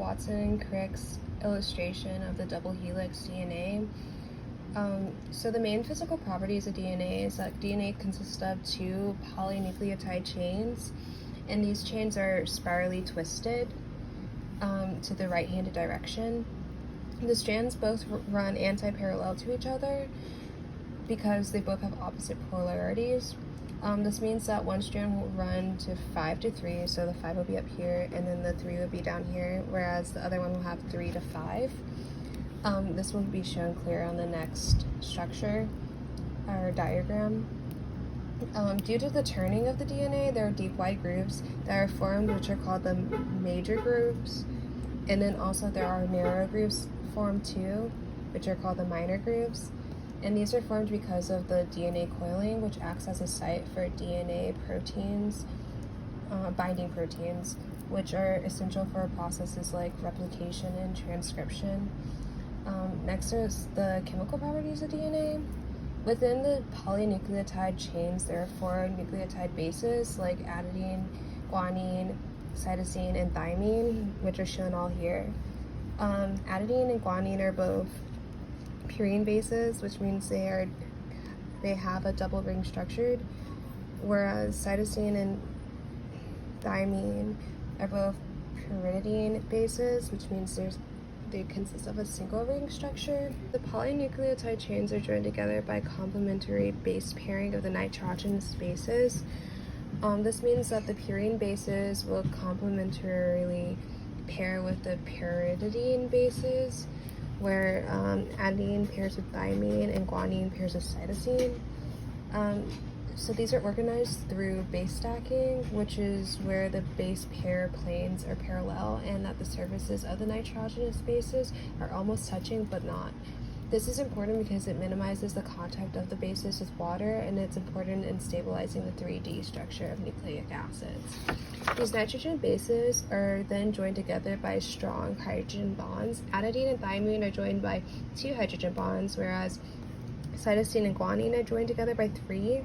Watson and Crick's illustration of the double helix DNA. So the main physical properties of DNA is that DNA consists of two polynucleotide chains, and these chains are spirally twisted to the right-handed direction. The strands both run antiparallel to each other because they both have opposite polarities. This means that one strand will run to 5 to 3, so the 5 will be up here, and then the 3 will be down here, whereas the other one will have 3 to 5. This will be shown clear on the next structure or diagram. Due to the turning of the DNA, there are deep wide grooves that are formed, which are called the major grooves, and then also there are narrow grooves formed too, which are called the minor grooves. And these are formed because of the DNA coiling, which acts as a site for DNA proteins, binding proteins, which are essential for processes like replication and transcription. Next is the chemical properties of DNA. Within the polynucleotide chains, there are 4 nucleotide bases like adenine, guanine, cytosine, and thymine, which are shown all here. Adenine and guanine are both purine bases, which means they have a double ring structured, whereas cytosine and thymine are both pyridine bases, which means they consist of a single ring structure. The polynucleotide chains are joined together by complementary base pairing of the nitrogenous bases. This means that the purine bases will complementarily pair with the pyridine bases, where adenine pairs with thymine and guanine pairs with cytosine. So these are organized through base stacking, which is where the base pair planes are parallel and that the surfaces of the nitrogenous bases are almost touching but not. This is important because it minimizes the contact of the bases with water, and it's important in stabilizing the 3D structure of nucleic acids. These nitrogen bases are then joined together by strong hydrogen bonds. Adenine and thymine are joined by 2 hydrogen bonds, whereas cytosine and guanine are joined together by 3.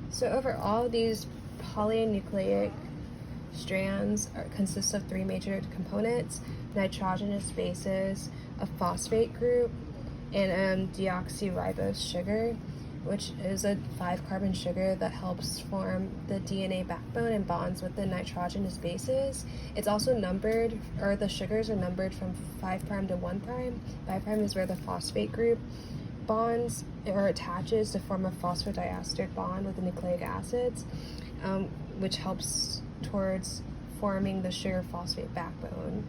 So overall, these polynucleic strands consist of 3 major components: nitrogenous bases, a phosphate group, and deoxyribose sugar, which is a 5-carbon sugar that helps form the DNA backbone and bonds with the nitrogenous bases. It's also numbered, or the sugars are numbered from 5' to 1'. 5' is where the phosphate group bonds or attaches to form a phosphodiester bond with the nucleic acids, which helps towards forming the sugar phosphate backbone.